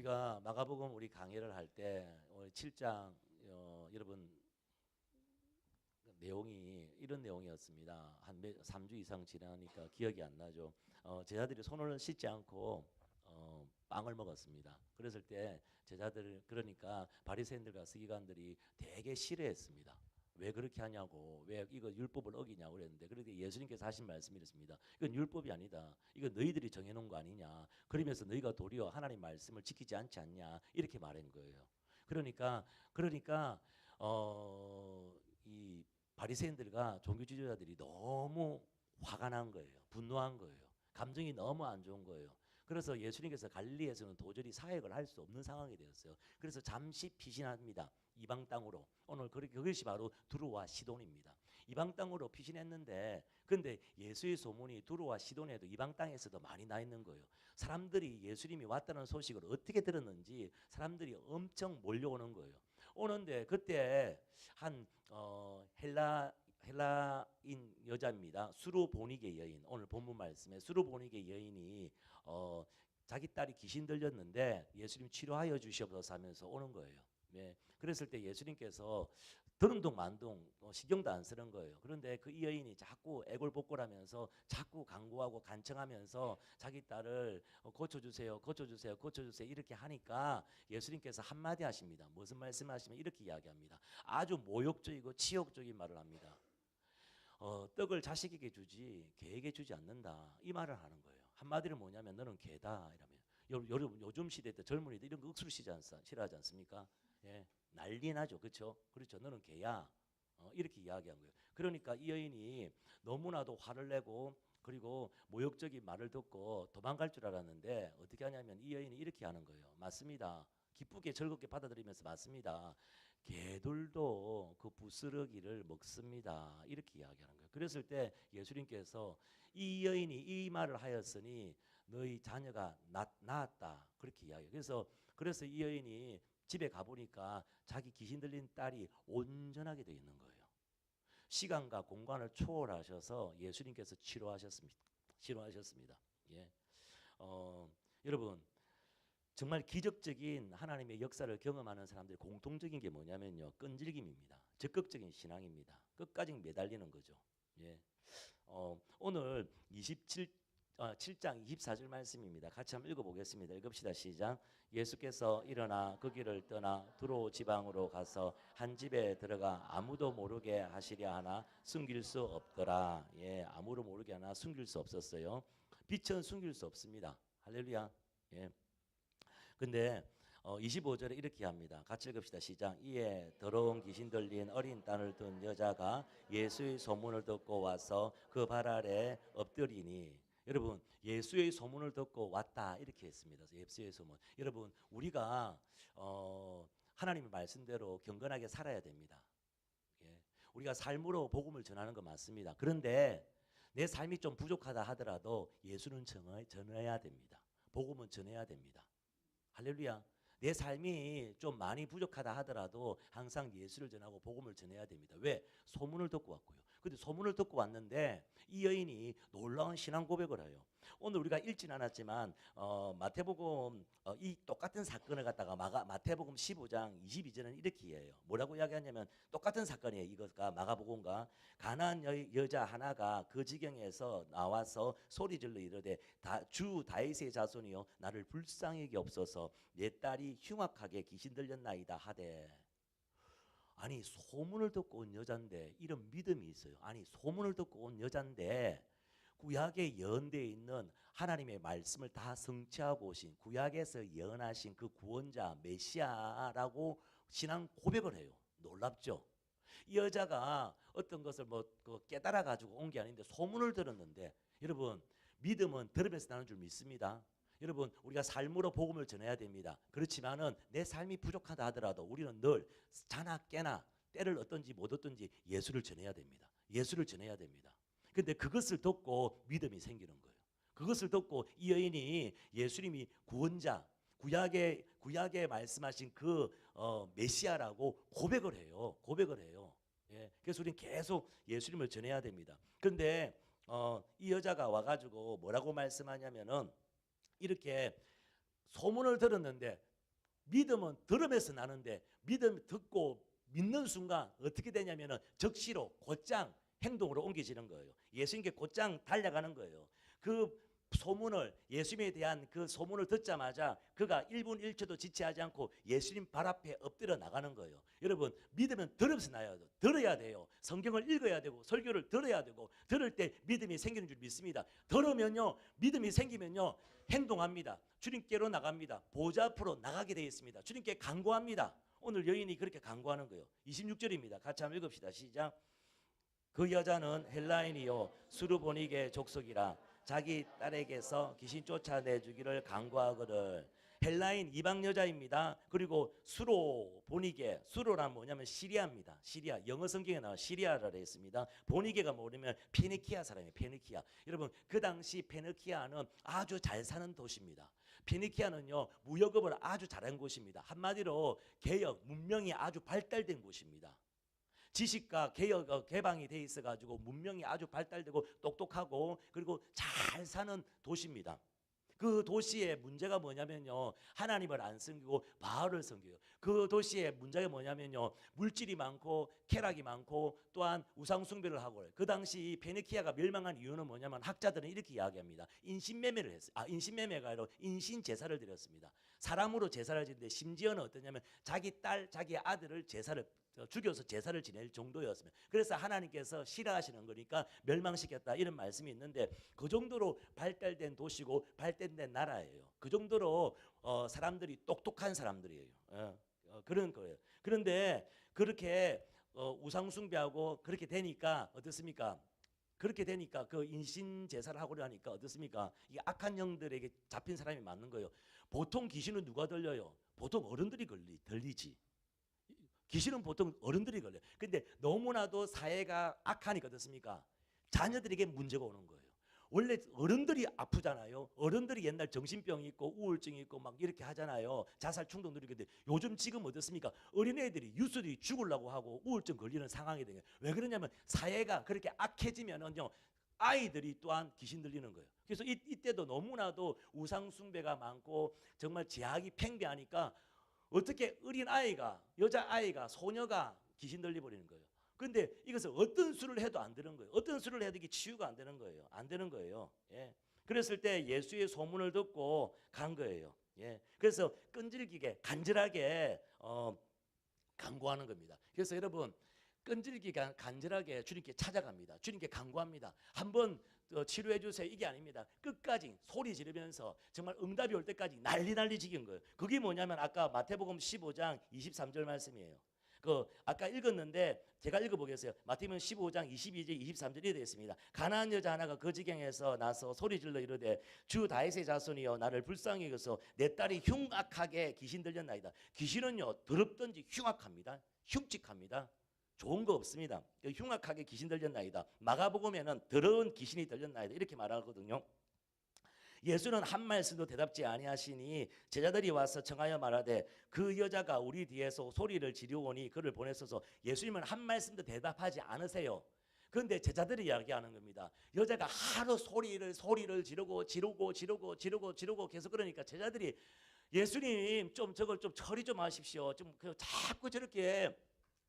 우리가 마가복음 우리 강해를 할 때 7장 여러분 내용이 이런 내용이었습니다. 한 3주 이상 지나니까 기억이 안 나죠. 제자들이 손을 씻지 않고 빵을 먹었습니다. 그랬을 때 제자들 그러니까 바리새인들과 서기관들이 되게 싫어했습니다. 왜 그렇게 하냐고, 왜 이거 율법을 어기냐고 그랬는데, 그런데 예수님께서 하신 말씀이 이렇습니다. 이건 율법이 아니다. 이거 너희들이 정해놓은 거 아니냐. 그러면서 너희가 도리어 하나님 말씀을 지키지 않지 않냐 이렇게 말한 거예요. 그러니까 이 바리새인들과 종교 지도자들이 너무 화가 난 거예요. 분노한 거예요. 감정이 너무 안 좋은 거예요. 그래서 예수님께서 갈릴리에서는 도저히 사역을 할 수 없는 상황이 되었어요. 그래서 잠시 피신합니다. 이방 땅으로. 오늘 그것이 바로 두로와 시돈입니다. 이방 땅으로 피신했는데, 근데 예수의 소문이 두로와 시돈에도 이방 땅에서도 많이 나 있는 거예요. 사람들이 예수님이 왔다는 소식을 어떻게 들었는지 사람들이 엄청 몰려오는 거예요. 오는데 그때 한 헬라인 여자입니다. 수르보니게 여인. 오늘 본문 말씀에 수르보니게 여인이 자기 딸이 귀신 들렸는데 예수님 치료하여 주시옵소서 하면서 오는 거예요. 네. 그랬을 때 예수님께서 드는둥 만둥 신경도 안 쓰는 거예요. 그런데 그 이 여인이 자꾸 애골복골하면서 자꾸 간구하고 간청하면서 자기 딸을 고쳐주세요, 고쳐주세요, 고쳐주세요 이렇게 하니까 예수님께서 한마디 하십니다. 무슨 말씀하시면 이렇게 이야기합니다. 아주 모욕적이고 치욕적인 말을 합니다. 떡을 자식에게 주지 개에게 주지 않는다 이 말을 하는 거예요. 한마디로 뭐냐면 너는 개다 이러면. 여러분 요즘 시대 때 젊은이들 이런 거 억수로 싫어하지 않습니까? 예, 난리 나죠, 그렇죠? 그렇죠. 너는 개야. 이렇게 이야기한 거예요. 그러니까 이 여인이 너무나도 화를 내고 그리고 모욕적인 말을 듣고 도망갈 줄 알았는데 어떻게 하냐면 이 여인이 이렇게 하는 거예요. 맞습니다. 기쁘게 즐겁게 받아들이면서 맞습니다. 개들도 그 부스러기를 먹습니다. 이렇게 이야기하는 거예요. 그랬을 때 예수님께서 이 여인이 이 말을 하였으니 너희 자녀가 낳았다. 그렇게 이야기해요. 그래서 이 여인이 집에 가보니까 자기 귀신 들린 딸이 온전하게 되어 있는 거예요. 시간과 공간을 초월하셔서 예수님께서 치료하셨습니다. 예. 여러분 정말 기적적인 하나님의 역사를 경험하는 사람들의 공통적인 게 뭐냐면요, 끈질김입니다. 적극적인 신앙입니다. 끝까지 매달리는 거죠. 예. 오늘 7장 24절 말씀입니다. 같이 한번 읽어보겠습니다. 읽읍시다. 시작. 예수께서 일어나 그 길을 떠나 두로 지방으로 가서 한 집에 들어가 아무도 모르게 하시려 하나 숨길 수 없더라. 예, 아무도 모르게 하나 숨길 수 없었어요. 빛은 숨길 수 없습니다. 할렐루야. 예. 근데 25절에 이렇게 합니다. 같이 읽읍시다. 시작. 이에 더러운 귀신 들린 어린 딸을 둔 여자가 예수의 소문을 듣고 와서 그 발 아래 엎드리니. 여러분 예수의 소문을 듣고 왔다 이렇게 했습니다. 예수의 소문. 여러분 우리가 하나님의 말씀대로 경건하게 살아야 됩니다. 예. 우리가 삶으로 복음을 전하는 거 맞습니다. 그런데 내 삶이 좀 부족하다 하더라도 예수는 전해야 됩니다. 복음은 전해야 됩니다. 할렐루야. 내 삶이 좀 많이 부족하다 하더라도 항상 예수를 전하고 복음을 전해야 됩니다. 왜? 소문을 듣고 왔고요. 근데 소문을 듣고 왔는데 이 여인이 놀라운 신앙 고백을 해요. 오늘 우리가 읽진 않았지만 마태복음 이 똑같은 사건을 갖다가 마태복음 15장 22절은 이렇게 해요. 뭐라고 이야기하냐면 똑같은 사건이에요. 이것과 마가복음과 가나안 여자 하나가 그 지경에서 나와서 소리질러 이르되 주 다윗의 자손이여 나를 불쌍하게 없어서 내 딸이 흉악하게 귀신 들렸나이다 하되. 아니 소문을 듣고 온 여잔데 이런 믿음이 있어요. 아니 소문을 듣고 온 여잔데 구약에 예언되어 있는 하나님의 말씀을 다 성취하고 오신 구약에서 예언하신 그 구원자 메시아라고 신앙 고백을 해요. 놀랍죠? 이 여자가 어떤 것을 깨달아 가지고 온 게 아닌데 소문을 들었는데, 여러분 믿음은 들으면서 나는 줄 믿습니다. 여러분 우리가 삶으로 복음을 전해야 됩니다. 그렇지만은 내 삶이 부족하다 하더라도 우리는 늘 자나 깨나 때를 얻든지 못 얻든지 예수를 전해야 됩니다. 예수를 전해야 됩니다. 근데 그것을 듣고 믿음이 생기는 거예요. 그것을 듣고 이 여인이 예수님이 구원자, 구약에 말씀하신 그 메시아라고 고백을 해요. 예, 그래서 우리는 계속 예수님을 전해야 됩니다. 그런데 이 여자가 와가지고 뭐라고 말씀하냐면은 이렇게 소문을 들었는데 믿음은 들음에서 나는데 믿음 듣고 믿는 순간 어떻게 되냐면은 적시로 곧장 행동으로 옮겨지는 거예요. 예수님께 곧장 달려가는 거예요. 그 소문을 예수님에 대한 그 소문을 듣자마자 그가 1분 1초도 지체하지 않고 예수님 발 앞에 엎드려 나가는 거예요. 여러분 믿으면 들으면서 나야 돼요. 들어야 돼요. 성경을 읽어야 되고 설교를 들어야 되고 들을 때 믿음이 생기는 줄 믿습니다. 들으면요 믿음이 생기면요 행동합니다. 주님께로 나갑니다. 보좌 앞으로 나가게 되어 있습니다. 주님께 간구합니다. 오늘 여인이 그렇게 간구하는 거예요. 26절입니다. 같이 한번 읽읍시다. 시작. 그 여자는 헬라인이요 수르보니게 족속이라 자기 딸에게서 귀신 쫓아내주기를 간구하거늘. 헬라인 이방 여자입니다. 그리고 수로 보니게, 수로란 뭐냐면 시리아입니다. 시리아, 영어 성경에 나와 시리아라고 했습니다. 보니게가 뭐냐면 페니키아 사람이에요. 페니키아. 여러분 그 당시 페니키아는 아주 잘 사는 도시입니다. 페니키아는요 무역업을 아주 잘한 곳입니다. 한마디로 개혁, 문명이 아주 발달된 곳입니다. 지식과 개혁, 개방이 돼 있어가지고 문명이 아주 발달되고 똑똑하고 그리고 잘 사는 도시입니다. 그 도시의 문제가 뭐냐면요 하나님을 안 섬기고 바알을 섬겨요. 그 도시의 문제가 뭐냐면요 물질이 많고 쾌락이 많고 또한 우상 숭배를 하고 그래요. 그 당시 페니키아가 멸망한 이유는 뭐냐면 학자들은 이렇게 이야기합니다. 인신매매를 했어요. 인신매매가 아니라 인신 제사를 드렸습니다. 사람으로 제사를 지는데 심지어는 어떠냐면 자기 딸, 자기 아들을 제사를 죽여서 제사를 지낼 정도였으면 그래서 하나님께서 싫어하시는 거니까 멸망시켰다 이런 말씀이 있는데 그 정도로 발달된 도시고 발달된 나라예요. 그 정도로 사람들이 똑똑한 사람들이에요. 그런 거예요. 그런데 그렇게 우상 숭배하고 그렇게 되니까 어떻습니까? 그렇게 되니까 그 인신 제사를 하고자 하니까 어떻습니까? 이 악한 영들에게 잡힌 사람이 맞는 거예요. 보통 귀신은 누가 들려요? 보통 어른들이 들리지. 귀신은 보통 어른들이 걸려요. 근데 너무나도 사회가 악하니까 어떻습니까? 자녀들에게 문제가 오는 거예요. 원래 어른들이 아프잖아요. 어른들이 옛날 정신병이 있고 우울증이 있고 막 이렇게 하잖아요. 자살 충동 누리는데 요즘 지금 어떻습니까? 어린애들이 유수들이 죽으려고 하고 우울증 걸리는 상황이 되는 거예요. 왜 그러냐면 사회가 그렇게 악해지면은요. 아이들이 또한 귀신 들리는 거예요. 그래서 이때도 너무나도 우상 숭배가 많고 정말 제약이 팽배하니까 어떻게 어린 아이가 여자아이가 소녀가 귀신 들려버리는 거예요. 근데 이것을 어떤 수를 해도 안 되는 거예요. 어떤 수를 해도 이게 치유가 안 되는 거예요. 안 되는 거예요. 예. 그랬을 때 예수의 소문을 듣고 간 거예요. 예. 그래서 끈질기게 간절하게 간구하는 겁니다. 그래서 여러분 끈질기게 간절하게 주님께 찾아갑니다. 주님께 간구합니다. 한번 치료해 주세요. 이게 아닙니다. 끝까지 소리 지르면서 정말 응답이 올 때까지 난리 지긴 거예요. 그게 뭐냐면 아까 마태복음 15장 23절 말씀이에요. 그 아까 읽었는데 제가 읽어보겠어요. 마태복음 15장 22절 23절이 되어 있습니다. 가난한 여자 하나가 그 지경에서 나서 소리질러 이르되 주 다윗의 자손이여 나를 불쌍히 여겨서 내 딸이 흉악하게 귀신 들렸나이다. 귀신은요 더럽든지 흉악합니다. 흉측합니다. 좋은 거 없습니다. 흉악하게 귀신 들렸나이다. 마가복음에는 더러운 귀신이 들렸나이다 이렇게 말하거든요. 예수는 한 말씀도 대답지 아니하시니 제자들이 와서 청하여 말하되 그 여자가 우리 뒤에서 소리를 지르오니 그를 보냈어서 예수님은 한 말씀도 대답하지 않으세요. 그런데 제자들이 이야기하는 겁니다. 여자가 하루 소리를 지르고 계속 그러니까 제자들이 예수님 좀 저걸 좀 처리 좀 하십시오. 좀 자꾸 저렇게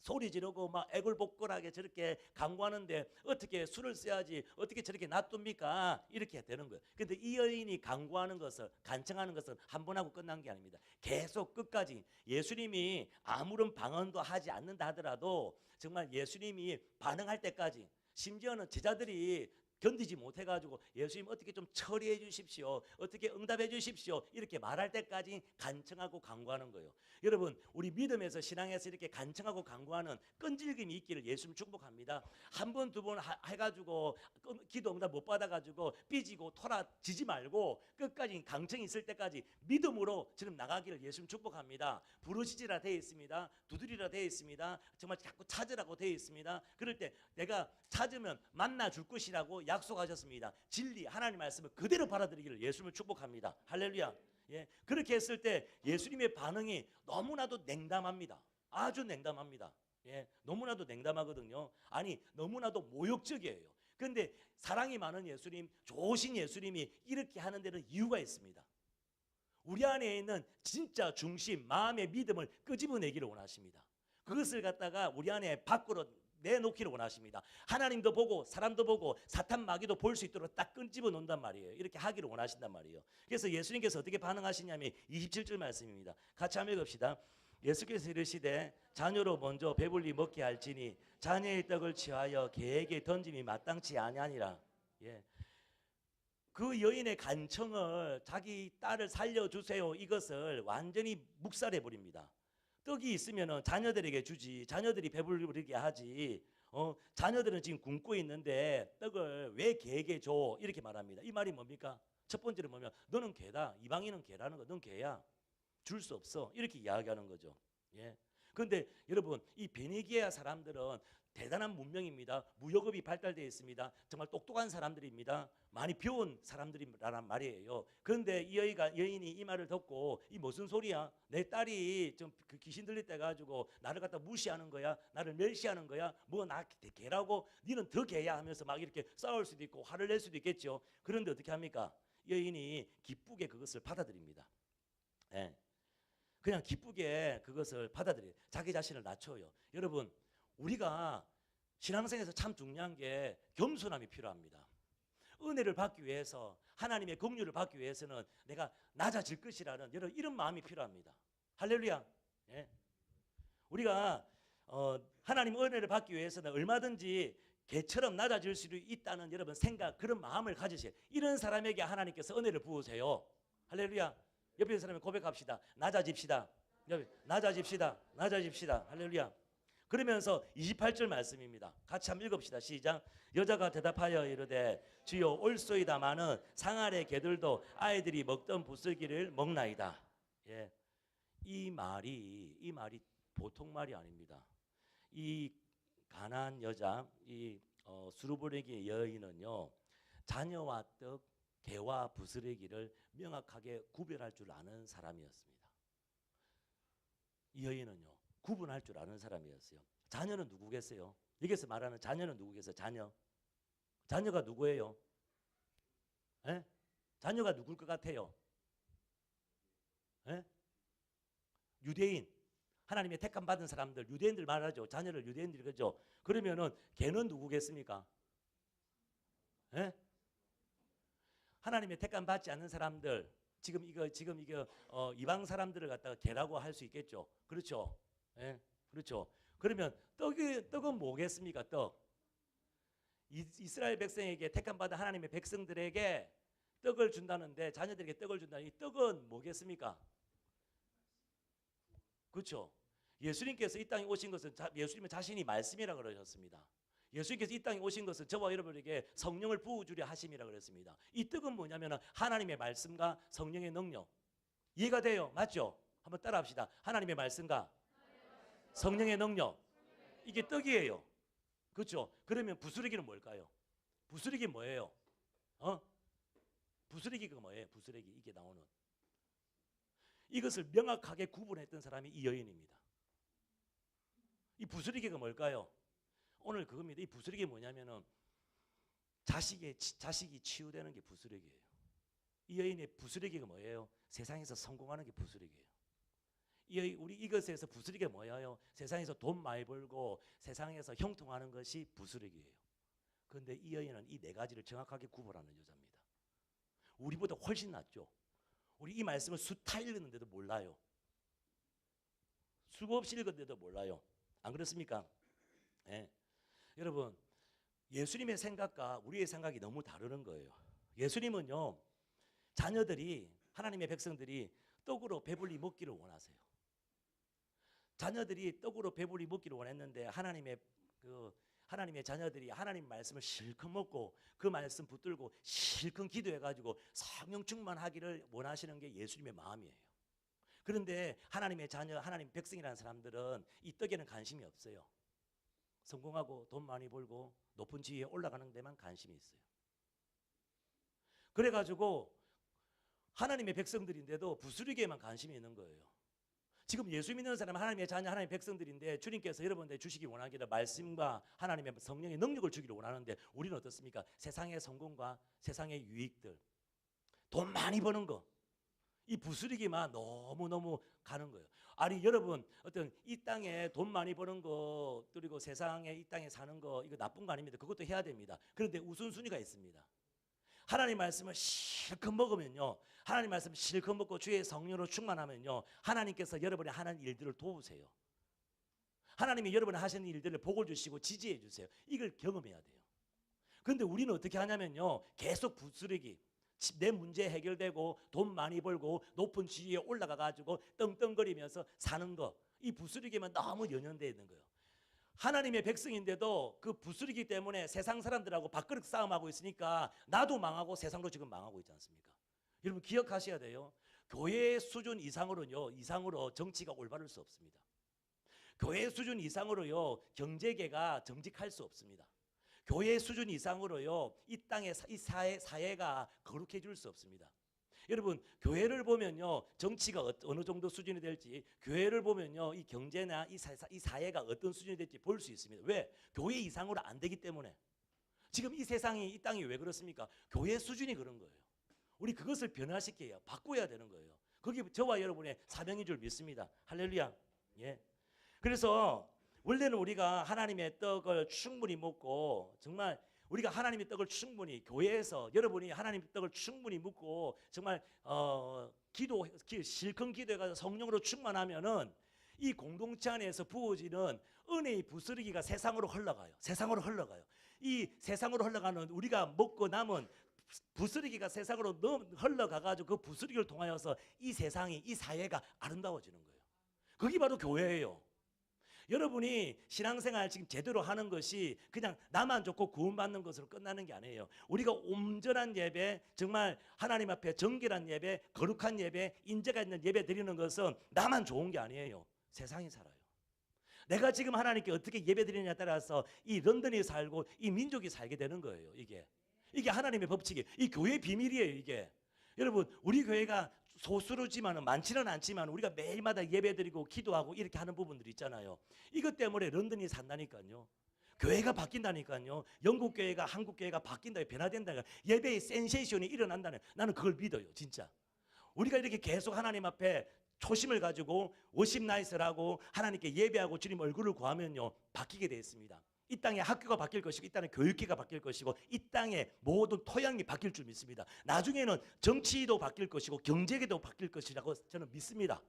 소리 지르고 막 애굴복걸하게 저렇게 간구하는데 어떻게 술을 써야지 어떻게 저렇게 놔둡니까? 이렇게 되는 거예요. 근데 이 여인이 간구하는 것을 간청하는 것은 한 번 하고 끝난 게 아닙니다. 계속 끝까지 예수님이 아무런 방언도 하지 않는다 하더라도 정말 예수님이 반응할 때까지 심지어는 제자들이 견디지 못해가지고 예수님 어떻게 좀 처리해 주십시오. 어떻게 응답해 주십시오. 이렇게 말할 때까지 간청하고 간구하는 거예요. 여러분 우리 믿음에서 신앙에서 이렇게 간청하고 간구하는 끈질김이 있기를 예수님 축복합니다. 한 번 두 번 해가지고 기도 응답 못 받아가지고 삐지고 토라지지 말고 끝까지 간청이 있을 때까지 믿음으로 지금 나가기를 예수님 축복합니다. 부르시지라 되어 있습니다. 두드리라 되어 있습니다. 정말 자꾸 찾으라고 되어 있습니다. 그럴 때 내가 찾으면 만나 줄 것이라고 약속하셨습니다. 진리 하나님 말씀을 그대로 받아들이기를 예수님을 축복합니다. 할렐루야. 예, 그렇게 했을 때 예수님의 반응이 너무나도 냉담합니다. 아주 냉담합니다. 예, 너무나도 냉담하거든요. 아니 너무나도 모욕적이에요. 그런데 사랑이 많은 예수님, 좋으신 예수님이 이렇게 하는 데는 이유가 있습니다. 우리 안에 있는 진짜 중심, 마음의 믿음을 끄집어내기를 원하십니다. 그것을 갖다가 우리 안에 밖으로 내놓기를 원하십니다. 하나님도 보고 사람도 보고 사탄 마귀도 볼 수 있도록 딱 끄집어 놓는단 말이에요. 이렇게 하기를 원하신단 말이에요. 그래서 예수님께서 어떻게 반응하시냐면 27절 말씀입니다. 같이 한번 읽읍시다. 예수께서 이르시되 자녀로 먼저 배불리 먹게 할지니 자녀의 떡을 취하여 개에게 던짐이 마땅치 아니하니라. 예. 그 여인의 간청을 자기 딸을 살려주세요 이것을 완전히 묵살해 버립니다. 떡이 있으면 자녀들에게 주지, 자녀들이 배부르게 하지. 자녀들은 지금 굶고 있는데 떡을 왜 개에게 줘? 이렇게 말합니다. 이 말이 뭡니까? 첫 번째는 뭐냐면 너는 개다. 이방인은 개라는 거. 넌 개야. 줄 수 없어. 이렇게 이야기하는 거죠. 예. 그런데 여러분 이 베니기아 사람들은 대단한 문명입니다. 무역업이 발달되어 있습니다. 정말 똑똑한 사람들입니다. 많이 배운 사람들이란 말이에요. 그런데 이 여인이 이 말을 듣고 이 무슨 소리야? 내 딸이 좀 그 귀신 들릴 때 가지고 나를 갖다 무시하는 거야? 나를 멸시하는 거야? 뭐 나 개라고? 니는 더 개야 하면서 막 이렇게 싸울 수도 있고 화를 낼 수도 있겠죠. 그런데 어떻게 합니까? 여인이 기쁘게 그것을 받아들입니다. 예. 그냥 기쁘게 그것을 받아들여요. 자기 자신을 낮춰요. 여러분 우리가 신앙생에서 참 중요한 게 겸손함이 필요합니다. 은혜를 받기 위해서 하나님의 긍휼을 받기 위해서는 내가 낮아질 것이라는 여러분 이런 마음이 필요합니다. 할렐루야. 예. 우리가 하나님 은혜를 받기 위해서는 얼마든지 개처럼 낮아질 수 있다는 여러분 생각 그런 마음을 가지세요. 이런 사람에게 하나님께서 은혜를 부으세요. 할렐루야. 옆에 있는 사람이 고백합시다. 낮아집시다. 낮아집시다. 낮아집시다. 할렐루야. 그러면서 28절 말씀입니다. 같이 한번 읽읍시다. 시작. 여자가 대답하여 이르되 주여 올소이다마는 상아래 개들도 아이들이 먹던 부스러기를 먹나이다. 예. 이 말이 보통 말이 아닙니다. 이 가나안 여자 이 수르보레기의 여인은요. 자녀와 떡 개와 부스러기를 명확하게 구별할 줄 아는 사람이었습니다. 이 여인은요 구분할 줄 아는 사람이었어요. 자녀는 누구겠어요? 여기서 말하는 자녀는 누구겠어요? 자녀가 누구예요? 에? 자녀가 누굴 것 같아요? 에? 유대인 하나님의 택함 받은 사람들 유대인들 말하죠. 자녀를 유대인들이 그죠? 그러면은 걔는 누구겠습니까? 에? 하나님의 택감 받지 않는 사람들 지금 이거 이방 사람들을 갖다가 개라고 할 수 있겠죠. 그렇죠. 예, 그렇죠. 그러면 떡은 뭐겠습니까? 떡. 이스라엘 백성에게 택감 받은 하나님의 백성들에게 떡을 준다는데 자녀들에게 떡을 준다. 이 떡은 뭐겠습니까? 그렇죠. 예수님께서 이 땅에 오신 것은 예수님은 자신이 말씀이라 그러셨습니다. 예수님께서 이 땅에 오신 것은 저와 여러분에게 성령을 부어주려 하심이라 그랬습니다. 이 떡은 뭐냐면 하나님의 말씀과 성령의 능력. 이해가 돼요? 맞죠? 한번 따라합시다. 하나님의 말씀과 성령의 능력. 이게 떡이에요. 그렇죠? 그러면 부스러기는 뭘까요? 부스러기 뭐예요? 부스러기가 뭐예요? 부스러기 이게 나오는. 이것을 명확하게 구분했던 사람이 이 여인입니다. 이 부스러기가 뭘까요? 오늘 그겁니다. 이 부스러기 뭐냐면은 자식이 치유되는 게 부스러기예요. 이 여인의 부스러기가 뭐예요? 세상에서 성공하는 게 부스러기예요. 우리 이것에서 부스러기가 뭐예요? 세상에서 돈 많이 벌고 세상에서 형통하는 것이 부스러기예요. 그런데 이 여인은 이 네 가지를 정확하게 구분하는 여자입니다. 우리보다 훨씬 낫죠. 우리 이 말씀을 수타 읽었는데도 몰라요. 수고 없이 읽었는데도 몰라요. 안 그렇습니까? 네. 여러분 예수님의 생각과 우리의 생각이 너무 다르는 거예요. 예수님은요 자녀들이 하나님의 백성들이 떡으로 배불리 먹기를 원하세요. 자녀들이 떡으로 배불리 먹기를 원했는데 하나님의 자녀들이 하나님 말씀을 실컷 먹고 그 말씀 붙들고 실컷 기도해가지고 성령 충만하기를 원하시는 게 예수님의 마음이에요. 그런데 하나님의 자녀, 하나님 백성이라는 사람들은 이 떡에는 관심이 없어요. 성공하고 돈 많이 벌고 높은 지위에 올라가는 데만 관심이 있어요. 그래가지고 하나님의 백성들인데도 부스러기에만 관심이 있는 거예요. 지금 예수 믿는 사람은 하나님의 자녀, 하나님의 백성들인데 주님께서 여러분들 주시기 원하기를 말씀과 하나님의 성령의 능력을 주기를 원하는데 우리는 어떻습니까? 세상의 성공과 세상의 유익들, 돈 많이 버는 거, 이 부스러기만 너무너무 가는 거예요. 아니 여러분 어떤 이 땅에 돈 많이 버는 거 그리고 세상에 이 땅에 사는 거 이거 나쁜 거 아닙니다. 그것도 해야 됩니다. 그런데 우선순위가 있습니다. 하나님 말씀을 실컷 먹으면요. 하나님 말씀 실컷 먹고 주의 성령으로 충만하면요. 하나님께서 여러분이 하는 일들을 도우세요. 하나님이 여러분이 하시는 일들을 복을 주시고 지지해 주세요. 이걸 경험해야 돼요. 그런데 우리는 어떻게 하냐면요. 계속 부스러기 내 문제 해결되고 돈 많이 벌고 높은 지위에 올라가 가지고 떵떵거리면서 사는 거. 이 부스러기만 너무 연연되어 있는 거예요. 하나님의 백성인데도 그 부스러기 때문에 세상 사람들하고 밥그릇 싸움하고 있으니까 나도 망하고 세상도 지금 망하고 있지 않습니까? 여러분 기억하셔야 돼요. 교회 수준 이상으로 정치가 올바를 수 없습니다. 교회 수준 이상으로요 경제계가 정직할 수 없습니다. 교회 수준 이상으로요 이 땅의 이 사회가 거룩해질 수 없습니다. 여러분 교회를 보면요 정치가 어느 정도 수준이 될지, 교회를 보면요 이 경제나 이 사회가 어떤 수준이 될지 볼 수 있습니다. 왜? 교회 이상으로 안 되기 때문에. 지금 이 세상이 이 땅이 왜 그렇습니까? 교회 수준이 그런 거예요. 우리 그것을 변화시켜야 바꿔야 되는 거예요. 그게 저와 여러분의 사명인 줄 믿습니다. 할렐루야. 예. 그래서 원래는 우리가 하나님의 떡을 충분히 먹고 정말 우리가 하나님의 떡을 충분히 교회에서 여러분이 하나님의 떡을 충분히 먹고 정말 실컷 기도해서 성령으로 충만하면은 이 공동체 안에서 부어지는 은혜의 부스러기가 세상으로 흘러가요. 세상으로 흘러가요. 이 세상으로 흘러가는 우리가 먹고 남은 부스러기가 세상으로 흘러가가지고 그 부스러기를 통하여서 이 세상이 이 사회가 아름다워지는 거예요. 그게 바로 교회예요. 여러분이 신앙생활 지금 제대로 하는 것이 그냥 나만 좋고 구원받는 것으로 끝나는 게 아니에요. 우리가 온전한 예배, 정말 하나님 앞에 정결한 예배, 거룩한 예배, 인재가 있는 예배 드리는 것은 나만 좋은 게 아니에요. 세상이 살아요. 내가 지금 하나님께 어떻게 예배 드리느냐에 따라서 이 런던이 살고 이 민족이 살게 되는 거예요. 이게 하나님의 법칙이에요. 이 교회의 비밀이에요. 이게 여러분 우리 교회가 소수로지만은 많지는 않지만 우리가 매일마다 예배드리고 기도하고 이렇게 하는 부분들이 있잖아요. 이것 때문에 런던이 산다니까요. 교회가 바뀐다니까요. 영국 교회가 한국 교회가 바뀐다, 변화된다. 예배의 센세이션이 일어난다는, 나는 그걸 믿어요. 진짜. 우리가 이렇게 계속 하나님 앞에 초심을 가지고 워십 나이트를 하고 하나님께 예배하고 주님 얼굴을 구하면요 바뀌게 되어 있습니다. 이 땅의 학교가 바뀔 것이고 이 땅의 교육계가 바뀔 것이고 이 땅의 모든 토양이 바뀔 줄 믿습니다. 나중에는 정치도 바뀔 것이고 경제계도 바뀔 것이라고 저는 믿습니다.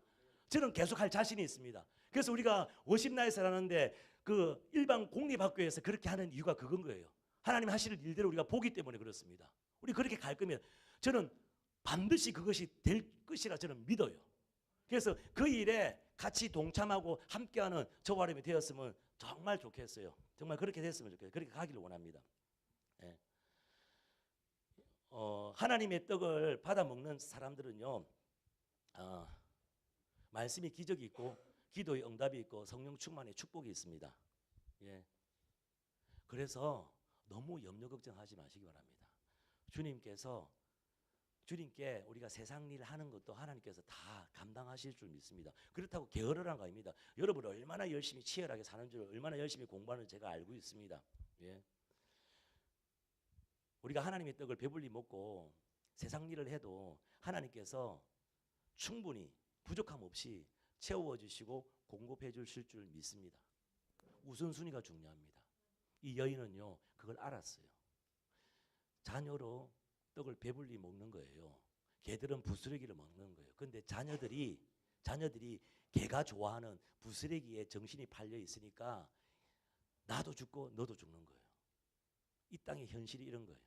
저는 계속할 자신이 있습니다. 그래서 우리가 워십 나이트를 하는데 그 일반 공립학교에서 그렇게 하는 이유가 그건 거예요. 하나님 하시는 일대로 우리가 보기 때문에 그렇습니다. 우리 그렇게 갈 거면 저는 반드시 그것이 될 것이라 저는 믿어요. 그래서 그 일에 같이 동참하고 함께하는 저와 여러분이 되었으면 정말 좋겠어요. 정말 그렇게 됐으면 좋겠어요. 그렇게 가기를 원합니다. 예. 하나님의 떡을 받아 먹는 사람들은요, 말씀이 기적이 있고 기도의 응답이 있고 성령 충만의 축복이 있습니다. 예. 그래서 너무 염려 걱정하지 마시기 바랍니다. 주님께 우리가 세상 일 하는 것도 하나님께서 다 감당하실 줄 믿습니다. 그렇다고 게으르란 거 아닙니다. 여러분 얼마나 열심히 치열하게 사는 줄, 얼마나 열심히 공부하는 제가 알고 있습니다. 예. 우리가 하나님의 떡을 배불리 먹고 세상 일을 해도 하나님께서 충분히 부족함 없이 채워주시고 공급해 주실 줄 믿습니다. 우선순위가 중요합니다. 이 여인은요 그걸 알았어요. 자녀로 떡을 배불리 먹는 거예요. 개들은 부스러기를 먹는 거예요. 그런데 자녀들이 개가 좋아하는 부스러기에 정신이 팔려 있으니까 나도 죽고 너도 죽는 거예요. 이 땅의 현실이 이런 거예요.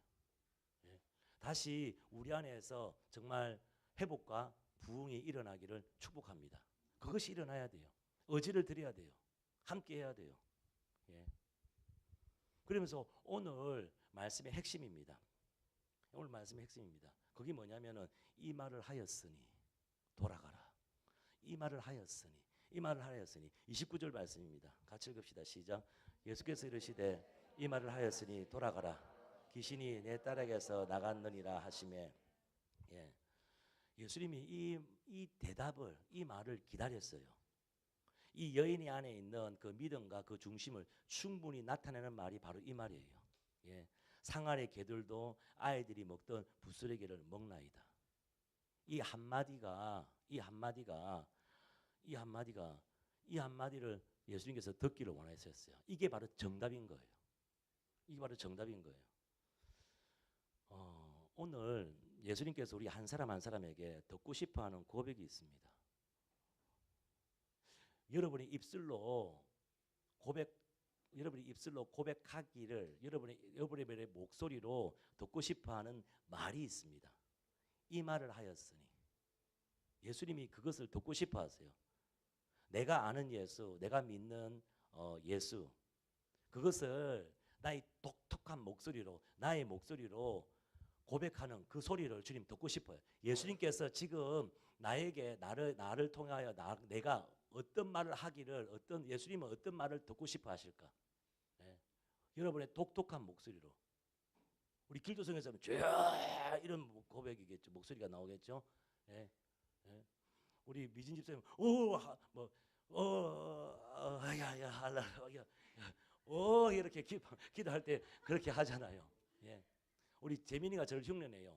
예. 다시 우리 안에서 정말 회복과 부흥이 일어나기를 축복합니다. 그것이 일어나야 돼요. 의지를 드려야 돼요. 함께 해야 돼요. 예. 그러면서 오늘 말씀의 핵심입니다. 오늘 말씀의 핵심입니다. 그게 뭐냐면은 이 말을 하였으니 돌아가라. 이 말을 하였으니 29절 말씀입니다. 같이 읽읍시다. 시작. 예수께서 이르시되 이 말을 하였으니 돌아가라. 귀신이 내 딸에게서 나갔느니라 하시매. 예. 예수님이 이 대답을, 이 말을 기다렸어요. 이 여인이 안에 있는 그 믿음과 그 중심을 충분히 나타내는 말이 바로 이 말이에요. 예. 상아의 개들도 아이들이 먹던 부스러기를 먹나이다. 이 한마디가 이 한마디가 이 한마디가 이 한마디를 예수님께서 듣기를 원하셨어요. 이게 바로 정답인 거예요. 이게 바로 정답인 거예요. 오늘 예수님께서 우리 한 사람 한 사람에게 듣고 싶어하는 고백이 있습니다. 여러분이 입술로 고백하기를 여러분의 목소리로 듣고 싶어하는 말이 있습니다. 이 말을 하였으니 예수님이 그것을 듣고 싶어하세요. 내가 아는 예수, 내가 믿는 예수, 그것을 나의 독특한 목소리로, 나의 목소리로 고백하는 그 소리를 주님 듣고 싶어요. 예수님께서 지금 나를 통하여 내가 어떤 말을 하기를 예수님은 어떤 말을 듣고 싶어 하실까? 네. 여러분의 독특한 목소리로. 우리 길도성에서는 이런 고백이겠죠. 목소리가 나오겠죠. 네. 네. 우리 미진 집사님 이렇게 기도할 때 그렇게 하잖아요. 예. 우리 재민이가 저를 흉내내요.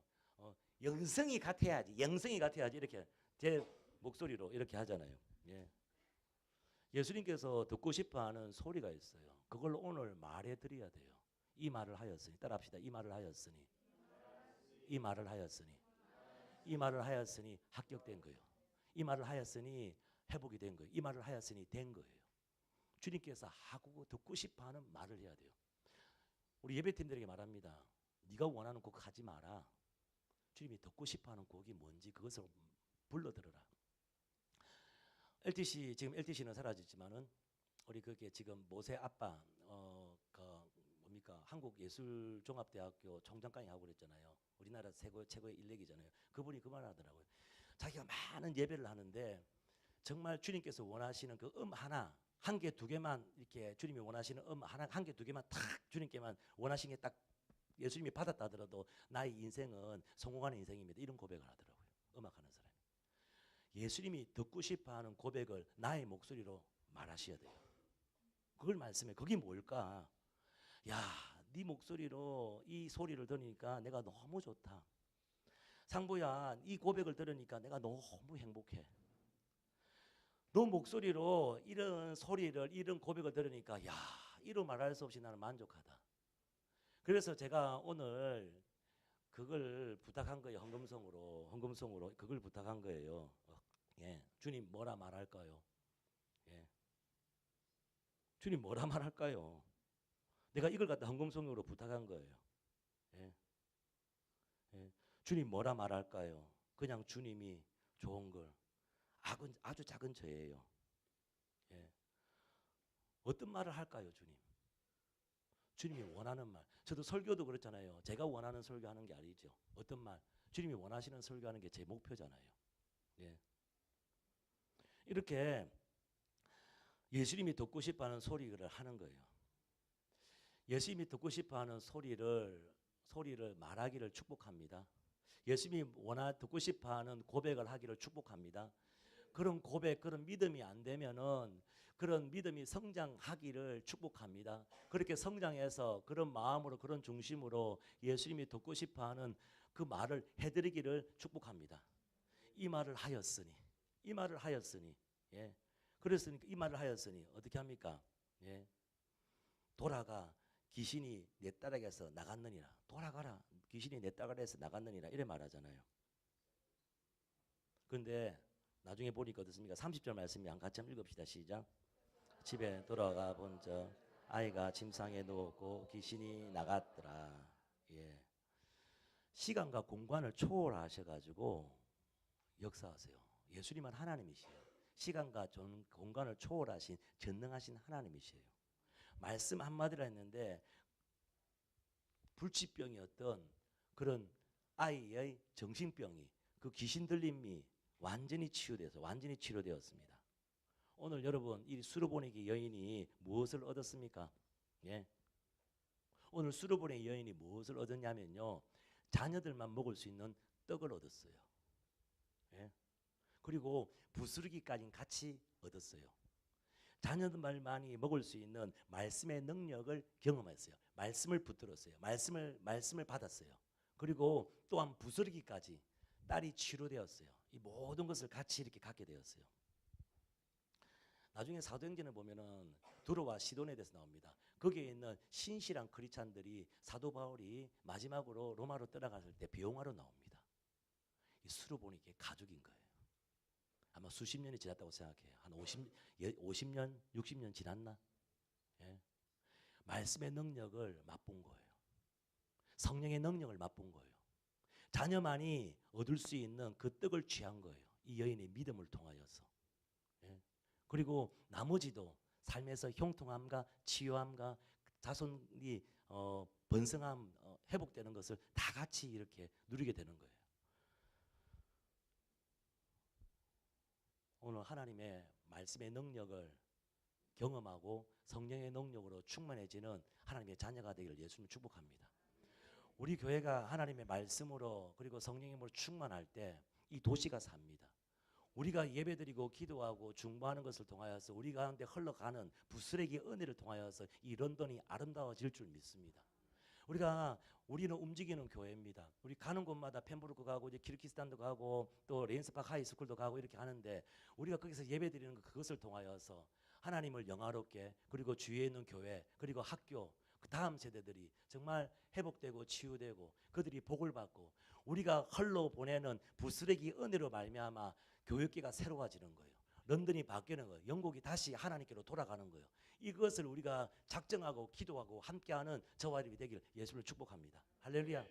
영성이 같아야지 이렇게 제 목소리로 이렇게 하잖아요. 예. 예수님께서 듣고 싶어하는 소리가 있어요. 그걸 오늘 말해드려야 돼요. 이 말을 하였으니 따라합시다. 이 말을 하였으니 합격된 거예요. 이 말을 하였으니 회복이 된 거예요. 이 말을 하였으니 된 거예요. 주님께서 하고 듣고 싶어하는 말을 해야 돼요. 우리 예배팀들에게 말합니다. 네가 원하는 곡 하지 마라. 주님이 듣고 싶어하는 곡이 뭔지 그것을 불러들어라. 지금 LTC는 사라졌지만은 우리 그게 지금 모세 아빠 한국예술종합대학교 총장까지 하고 그랬잖아요. 우리나라 최고의 인력이잖아요. 그분이 그 말 하더라고요. 자기가 많은 예배를 하는데 정말 주님께서 원하시는 그 한 개 두 개만 이렇게 주님이 원하시는 한 개 두 개만 탁 주님께만 원하시는 게 딱 예수님이 받았다 하더라도 나의 인생은 성공하는 인생입니다. 이런 고백을 하더라고요. 음악하는 사람이. 예수님이 듣고 싶어하는 고백을 나의 목소리로 말하셔야 돼요. 그걸 말씀해. 그게 뭘까? 야, 네 목소리로 이 소리를 들으니까 내가 너무 좋다. 상보야, 이 고백을 들으니까 내가 너무 행복해. 너 목소리로 이런 고백을 들으니까 야, 이루 말할 수 없이 나는 만족하다. 그래서 제가 오늘 그걸 부탁한 거예요. 헌금송으로 그걸 부탁한 거예요. 예, 주님 뭐라 말할까요? 예, 주님 뭐라 말할까요? 내가 이걸 갖다 헌금송으로 부탁한 거예요. 예, 예, 주님 뭐라 말할까요? 그냥 주님이 좋은 걸 아주 작은 저예요. 예, 어떤 말을 할까요, 주님? 주님이 원하는 말. 저도 설교도 그렇잖아요. 제가 원하는 설교하는 게 아니죠. 어떤 말? 주님이 원하시는 설교하는 게 제 목표잖아요. 예. 이렇게 예수님이 듣고 싶어하는 소리를 하는 거예요. 예수님이 듣고 싶어하는 소리를 말하기를 축복합니다. 예수님이 듣고 싶어하는 고백을 하기를 축복합니다. 그런 고백, 그런 믿음이 안 되면은 그런 믿음이 성장하기를 축복합니다. 그렇게 성장해서 그런 마음으로 그런 중심으로 예수님이 듣고 싶어하는 그 말을 해드리기를 축복합니다. 이 말을 하였으니, 예. 그랬으니까 이 말을 하였으니 어떻게 합니까? 예. 돌아가 귀신이 내 딸에게서 나갔느니라. 돌아가라 귀신이 내 딸에게서 나갔느니라 이래 말하잖아요. 그런데 나중에 보니까 어떻습니까? 30절 말씀이 같이 한번 읽읍시다. 시작. 집에 돌아가 본즉 아이가 침상에 누웠고 귀신이 나갔더라. 예. 시간과 공간을 초월하셔가지고 역사하세요. 예수님은 하나님이시에요. 시간과 공간을 초월하신 전능하신 하나님이시에요. 말씀 한마디라 했는데 불치병이었던 그런 아이의 정신병이 그 귀신 들림이 완전히 치료되었습니다. 오늘 여러분 이 수르보니게 여인이 무엇을 얻었습니까? 예. 오늘 수르보니 여인이 무엇을 얻었냐면요. 자녀들만 먹을 수 있는 떡을 얻었어요. 예. 그리고 부스러기까지 같이 얻었어요. 자녀들만이 먹을 수 있는 말씀의 능력을 경험했어요. 말씀을 붙들었어요. 말씀을 받았어요. 그리고 또한 부스러기까지 딸이 치료되었어요. 이 모든 것을 같이 이렇게 갖게 되었어요. 나중에 사도행전을 보면은 두로와 시돈에 대해서 나옵니다. 거기에 있는 신실한 크리스찬들이 사도 바울이 마지막으로 로마로 떠나갔을 때 비용하러 나옵니다. 이 수로 보니 이게 가족인 거예요. 아마 수십 년이 지났다고 생각해요. 한 50년, 60년 지났나? 예. 말씀의 능력을 맛본 거예요. 성령의 능력을 맛본 거예요. 자녀만이 얻을 수 있는 그 떡을 취한 거예요. 이 여인의 믿음을 통하여서. 예. 그리고 나머지도 삶에서 형통함과 치유함과 자손이 번성함, 회복되는 것을 다 같이 이렇게 누리게 되는 거예요. 오늘 하나님의 말씀의 능력을 경험하고 성령의 능력으로 충만해지는 하나님의 자녀가 되기를 예수님 축복합니다. 우리 교회가 하나님의 말씀으로 그리고 성령의 힘으로 충만할 때 이 도시가 삽니다. 우리가 예배드리고 기도하고 중보하는 것을 통하여서 우리 가운데 흘러가는 부스레기 은혜를 통하여서 이 런던이 아름다워질 줄 믿습니다. 우리는 움직이는 교회입니다. 우리 가는 곳마다 펜브루크 가고 이제 키르기스탄도 가고 또 레인스파크 하이스쿨도 가고 이렇게 하는데 우리가 거기서 예배드리는 그것을 통하여서 하나님을 영화롭게 그리고 주위에 있는 교회 그리고 학교 그 다음 세대들이 정말 회복되고 치유되고 그들이 복을 받고 우리가 흘러 보내는 부스레기 은혜로 말미암아 교육계가 새로워지는 거예요. 런던이 바뀌는 거예요. 영국이 다시 하나님께로 돌아가는 거예요. 이것을 우리가 작정하고 기도하고 함께하는 저와 여러분이 되길 예수를 축복합니다. 할렐루야.